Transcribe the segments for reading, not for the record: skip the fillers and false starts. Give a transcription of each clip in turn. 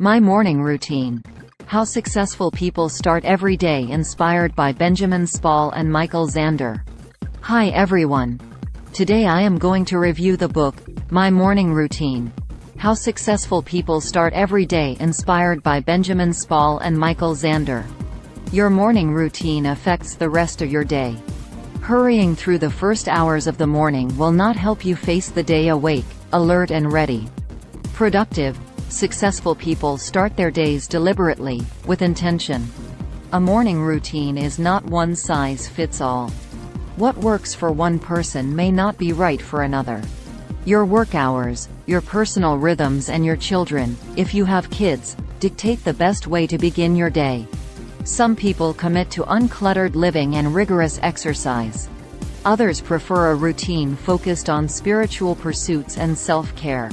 My morning routine. How successful people start every day, inspired by Benjamin Spall and Michael Xander. Hi everyone. Today I am going to review the book, My Morning Routine. How successful people start every day, inspired by Benjamin Spall and Michael Xander. Your morning routine affects the rest of your day. Hurrying through the first hours of the morning will not help you face the day awake, alert and ready. Productive, successful people start their days deliberately, with intention. A morning routine is not one size fits all. What works for one person may not be right for another. Your work hours, your personal rhythms and your children, if you have kids, dictate the best way to begin your day. Some people commit to uncluttered living and rigorous exercise. Others prefer a routine focused on spiritual pursuits and self-care.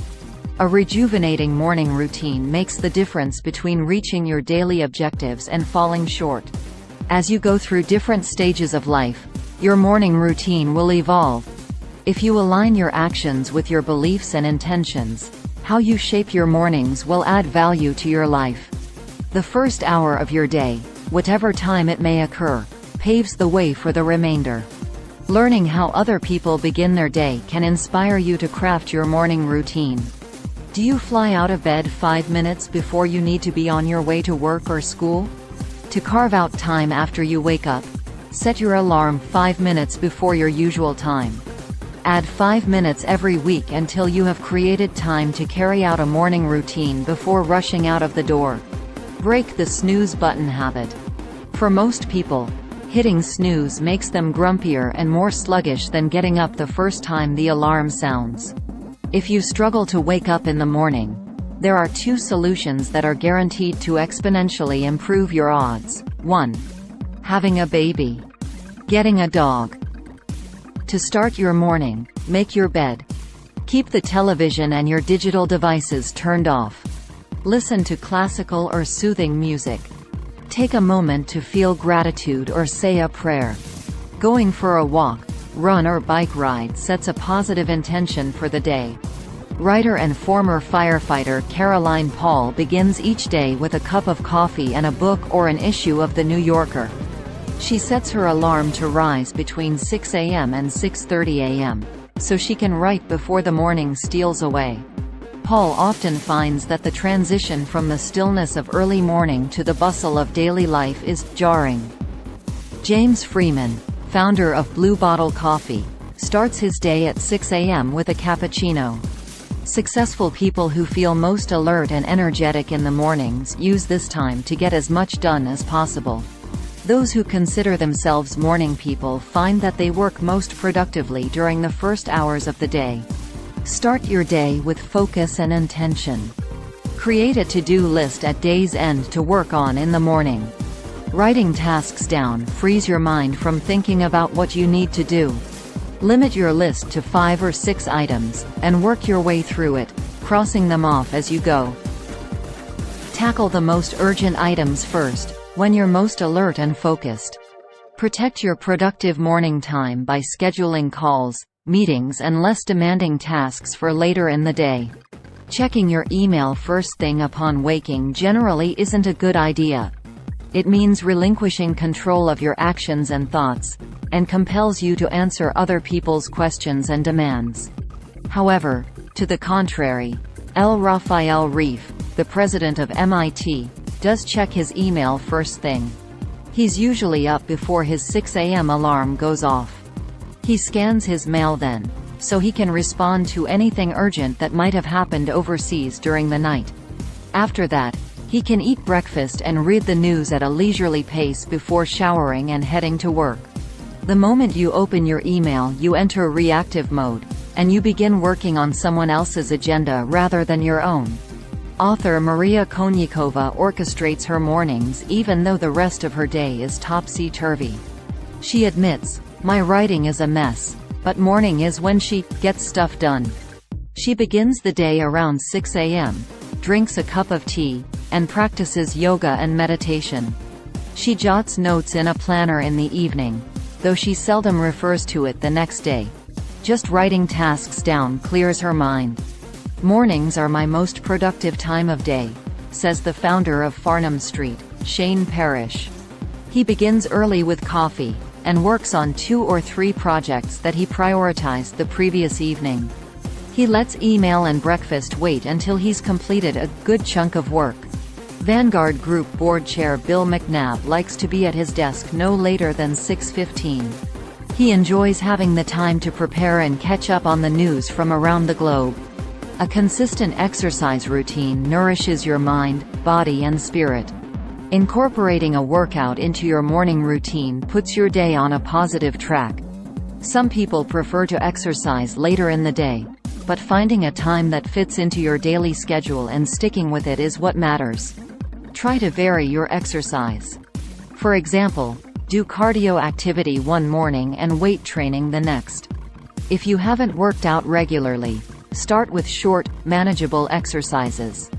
A rejuvenating morning routine makes the difference between reaching your daily objectives and falling short. As you go through different stages of life, your morning routine will evolve. If you align your actions with your beliefs and intentions, how you shape your mornings will add value to your life. The first hour of your day, whatever time it may occur, paves the way for the remainder. Learning how other people begin their day can inspire you to craft your morning routine. Do you fly out of bed 5 minutes before you need to be on your way to work or school? To carve out time after you wake up, set your alarm 5 minutes before your usual time. Add 5 minutes every week until you have created time to carry out a morning routine before rushing out of the door. Break the snooze button habit. For most people, hitting snooze makes them grumpier and more sluggish than getting up the first time the alarm sounds. If you struggle to wake up in the morning, there are two solutions that are guaranteed to exponentially improve your odds. 1. Having a baby. Getting a dog. To start your morning, make your bed. Keep the television and your digital devices turned off. Listen to classical or soothing music. Take a moment to feel gratitude or say a prayer. Going for a walk, run or bike ride sets a positive intention for the day. Writer and former firefighter Caroline Paul begins each day with a cup of coffee and a book or an issue of The New Yorker. She sets her alarm to rise between 6 a.m. and 6:30 a.m., so she can write before the morning steals away. Paul often finds that the transition from the stillness of early morning to the bustle of daily life is jarring. James Freeman, founder of Blue Bottle Coffee, starts his day at 6 a.m. with a cappuccino. Successful people who feel most alert and energetic in the mornings use this time to get as much done as possible. Those who consider themselves morning people find that they work most productively during the first hours of the day. Start your day with focus and intention. Create a to-do list at day's end to work on in the morning. Writing tasks down frees your mind from thinking about what you need to do. Limit your list to 5 or 6 items, and work your way through it, crossing them off as you go. Tackle the most urgent items first, when you're most alert and focused. Protect your productive morning time by scheduling calls, meetings and less demanding tasks for later in the day. Checking your email first thing upon waking generally isn't a good idea. It means relinquishing control of your actions and thoughts, and compels you to answer other people's questions and demands. However, to the contrary, L. Raphael Reif, the president of MIT, does check his email first thing. He's usually up before his 6 a.m. alarm goes off. He scans his mail then, so he can respond to anything urgent that might have happened overseas during the night. After that, he can eat breakfast and read the news at a leisurely pace before showering and heading to work. The moment you open your email, you enter reactive mode, and you begin working on someone else's agenda rather than your own. Author Maria Konnikova orchestrates her mornings even though the rest of her day is topsy-turvy. She admits, "My writing is a mess, but morning is when she gets stuff done." She begins the day around 6 a.m., drinks a cup of tea, and practices yoga and meditation. She jots notes in a planner in the evening, though she seldom refers to it the next day. Just writing tasks down clears her mind. Mornings are my most productive time of day. says the founder of Farnham Street, Shane Parrish. He begins early with coffee, and works on 2 or 3 projects that he prioritized the previous evening. He lets email and breakfast wait until he's completed a good chunk of work. Vanguard Group board chair Bill McNabb likes to be at his desk no later than 6:15. He enjoys having the time to prepare and catch up on the news from around the globe. A consistent exercise routine nourishes your mind, body and spirit. Incorporating a workout into your morning routine puts your day on a positive track. Some people prefer to exercise later in the day, but finding a time that fits into your daily schedule and sticking with it is what matters. Try to vary your exercise. For example, do cardio activity one morning and weight training the next. If you haven't worked out regularly, start with short, manageable exercises.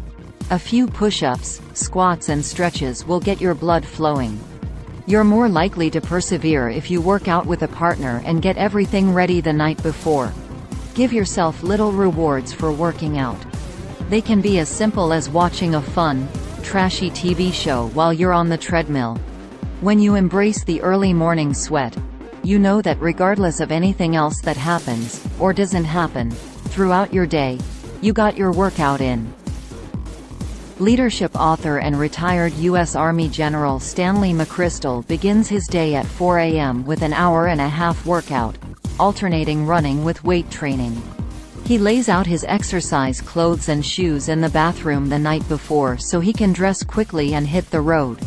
A few push-ups, squats and stretches will get your blood flowing. You're more likely to persevere if you work out with a partner and get everything ready the night before. Give yourself little rewards for working out. They can be as simple as watching a fun, trashy TV show while you're on the treadmill. When you embrace the early morning sweat, you know that regardless of anything else that happens, or doesn't happen, throughout your day, you got your workout in. Leadership author and retired U.S. Army General Stanley McChrystal begins his day at 4 a.m. with an hour-and-a-half workout, alternating running with weight training. He lays out his exercise clothes and shoes in the bathroom the night before so he can dress quickly and hit the road.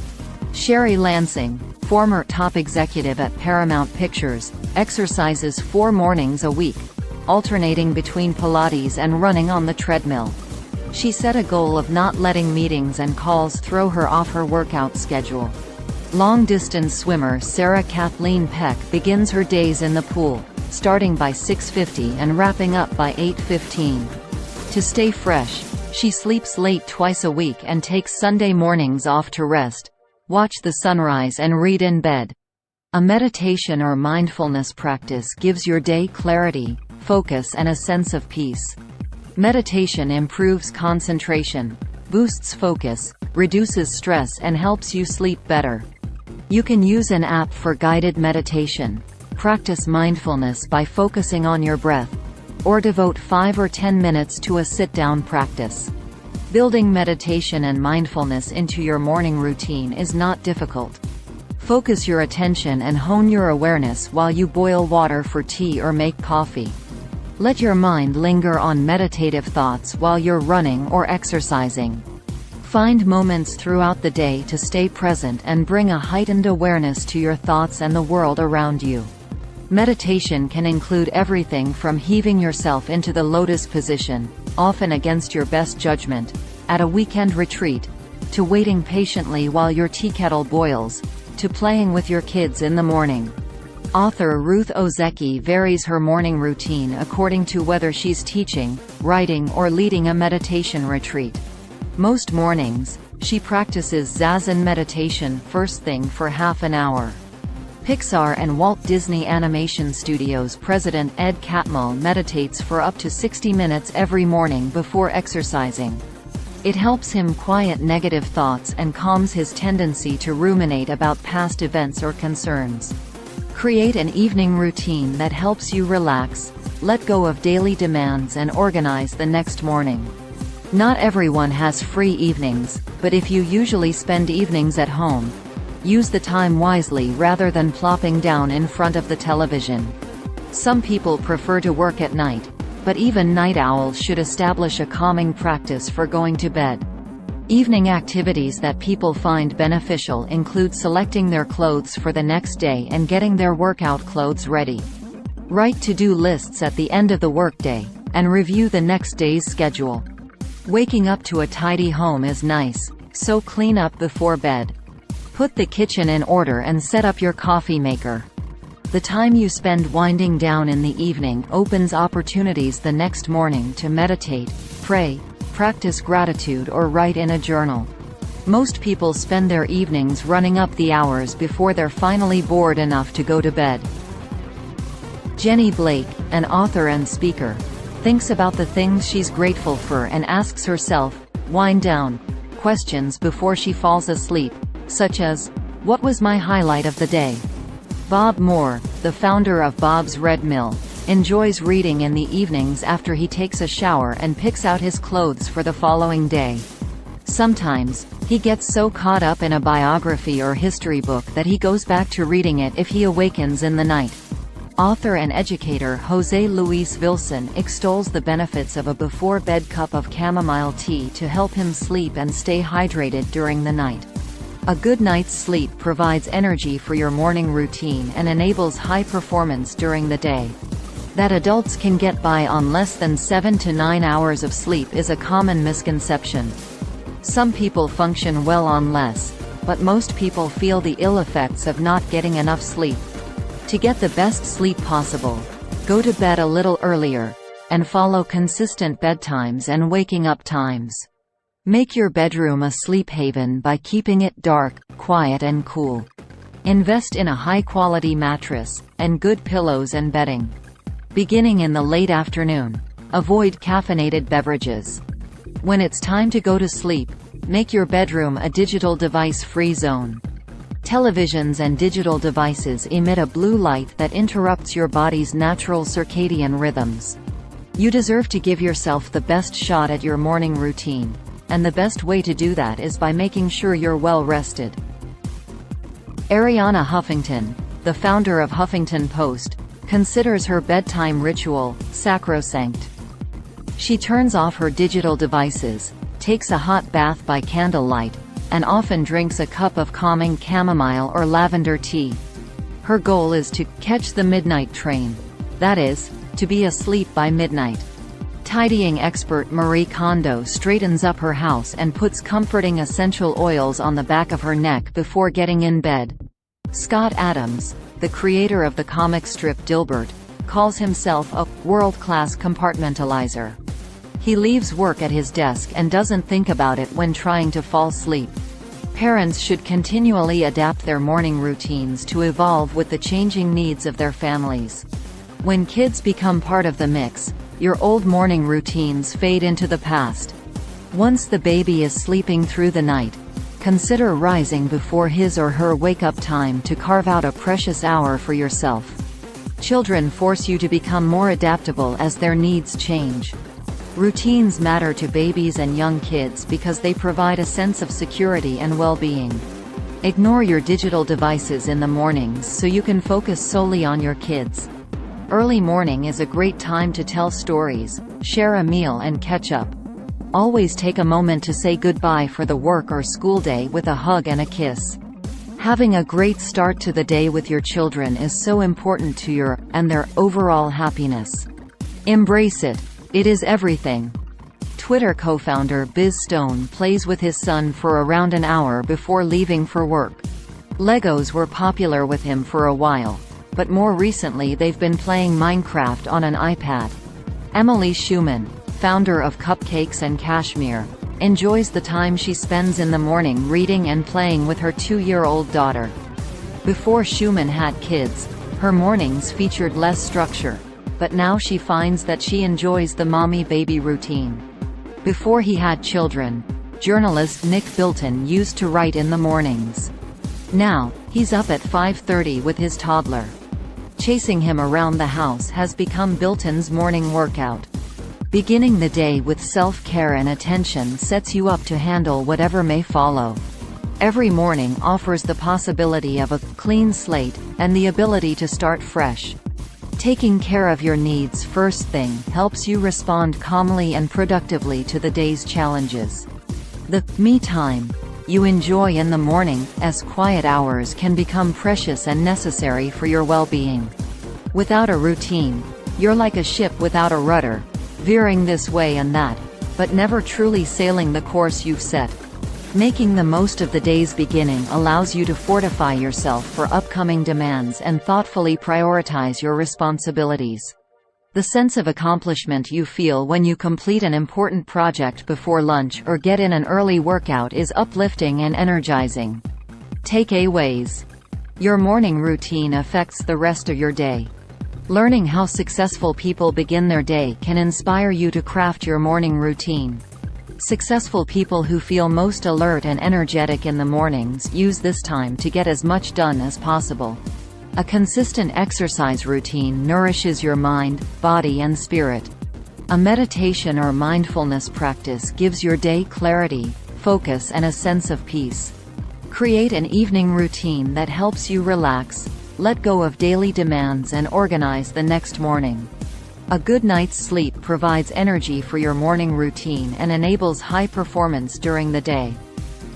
Sherry Lansing, former top executive at Paramount Pictures, exercises 4 mornings a week, alternating between Pilates and running on the treadmill. She set a goal of not letting meetings and calls throw her off her workout schedule. Long-distance swimmer Sarah Kathleen Peck begins her days in the pool, starting by 6:50 and wrapping up by 8:15. To stay fresh, she sleeps late twice a week and takes Sunday mornings off to rest, watch the sunrise and read in bed. A meditation or mindfulness practice gives your day clarity, focus and a sense of peace. Meditation improves concentration, boosts focus, reduces stress and helps you sleep better. You can use an app for guided meditation, practice mindfulness by focusing on your breath, or devote 5 or 10 minutes to a sit-down practice. Building meditation and mindfulness into your morning routine is not difficult. Focus your attention and hone your awareness while you boil water for tea or make coffee. Let your mind linger on meditative thoughts while you're running or exercising. Find moments throughout the day to stay present and bring a heightened awareness to your thoughts and the world around you. Meditation can include everything from heaving yourself into the lotus position, often against your best judgment, at a weekend retreat, to waiting patiently while your tea kettle boils, to playing with your kids in the morning. Author Ruth Ozeki varies her morning routine according to whether she's teaching, writing or leading a meditation retreat. Most mornings, she practices Zazen meditation first thing for half an hour. Pixar and Walt Disney Animation Studios president Ed Catmull meditates for up to 60 minutes every morning before exercising. It helps him quiet negative thoughts and calms his tendency to ruminate about past events or concerns. Create an evening routine that helps you relax, let go of daily demands and organize the next morning. Not everyone has free evenings, but if you usually spend evenings at home, use the time wisely rather than plopping down in front of the television. Some people prefer to work at night, but even night owls should establish a calming practice for going to bed. Evening activities that people find beneficial include selecting their clothes for the next day and getting their workout clothes ready. Write to-do lists at the end of the workday, and review the next day's schedule. Waking up to a tidy home is nice, so clean up before bed. Put the kitchen in order and set up your coffee maker. The time you spend winding down in the evening opens opportunities the next morning to meditate, pray, practice gratitude or write in a journal. Most people spend their evenings running up the hours before they're finally bored enough to go to bed. Jenny Blake, an author and speaker, thinks about the things she's grateful for and asks herself, wind down, questions before she falls asleep, such as, "What was my highlight of the day?" Bob Moore, the founder of Bob's Red Mill, enjoys reading in the evenings after he takes a shower and picks out his clothes for the following day. Sometimes, he gets so caught up in a biography or history book that he goes back to reading it if he awakens in the night. Author and educator José Luis Vilson extols the benefits of a before-bed cup of chamomile tea to help him sleep and stay hydrated during the night. A good night's sleep provides energy for your morning routine and enables high performance during the day. That adults can get by on less than 7 to 9 hours of sleep is a common misconception. Some people function well on less, but most people feel the ill effects of not getting enough sleep. To get the best sleep possible, go to bed a little earlier, and follow consistent bedtimes and waking up times. Make your bedroom a sleep haven by keeping it dark, quiet and cool. Invest in a high-quality mattress, and good pillows and bedding. Beginning in the late afternoon, avoid caffeinated beverages. When it's time to go to sleep, make your bedroom a digital device-free zone. Televisions and digital devices emit a blue light that interrupts your body's natural circadian rhythms. You deserve to give yourself the best shot at your morning routine, and the best way to do that is by making sure you're well rested. Arianna Huffington, the founder of Huffington Post, considers her bedtime ritual sacrosanct. She turns off her digital devices, takes a hot bath by candlelight, and often drinks a cup of calming chamomile or lavender tea. Her goal is to catch the midnight train. That is, to be asleep by midnight. Tidying expert Marie Kondo straightens up her house and puts comforting essential oils on the back of her neck before getting in bed. Scott Adams, the creator of the comic strip Dilbert, calls himself a world-class compartmentalizer. He leaves work at his desk and doesn't think about it when trying to fall asleep. Parents should continually adapt their morning routines to evolve with the changing needs of their families. When kids become part of the mix, your old morning routines fade into the past. Once the baby is sleeping through the night, consider rising before his or her wake-up time to carve out a precious hour for yourself. Children force you to become more adaptable as their needs change. Routines matter to babies and young kids because they provide a sense of security and well-being. Ignore your digital devices in the mornings so you can focus solely on your kids. Early morning is a great time to tell stories, share a meal and catch up. Always take a moment to say goodbye for the work or school day with a hug and a kiss. Having a great start to the day with your children is so important to your and their overall happiness. Embrace it. It is everything. Twitter co-founder Biz Stone plays with his son for around an hour before leaving for work. Legos were popular with him for a while, but more recently they've been playing Minecraft on an iPad. Emily Schumann, founder of Cupcakes and Cashmere, enjoys the time she spends in the morning reading and playing with her 2-year-old daughter. Before Schumann had kids, her mornings featured less structure, but now she finds that she enjoys the mommy-baby routine. Before he had children, journalist Nick Bilton used to write in the mornings. Now, he's up at 5:30 with his toddler. Chasing him around the house has become Bilton's morning workout. Beginning the day with self-care and attention sets you up to handle whatever may follow. Every morning offers the possibility of a clean slate, and the ability to start fresh. Taking care of your needs first thing helps you respond calmly and productively to the day's challenges. The me time you enjoy in the morning, as quiet hours can become precious and necessary for your well-being. Without a routine, you're like a ship without a rudder, veering this way and that, but never truly sailing the course you've set. Making the most of the day's beginning allows you to fortify yourself for upcoming demands and thoughtfully prioritize your responsibilities. The sense of accomplishment you feel when you complete an important project before lunch or get in an early workout is uplifting and energizing. Takeaways. Your morning routine affects the rest of your day. Learning how successful people begin their day can inspire you to craft your morning routine. Successful people who feel most alert and energetic in the mornings use this time to get as much done as possible. A consistent exercise routine nourishes your mind, body and spirit. A meditation or mindfulness practice gives your day clarity, focus and a sense of peace. Create an evening routine that helps you relax, let go of daily demands and organize the next morning. A good night's sleep provides energy for your morning routine and enables high performance during the day.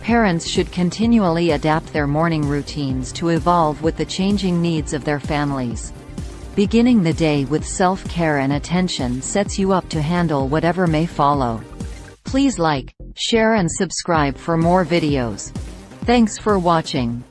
Parents should continually adapt their morning routines to evolve with the changing needs of their families. Beginning the day with self-care and attention sets you up to handle whatever may follow. Please like, share and subscribe for more videos. Thanks for watching.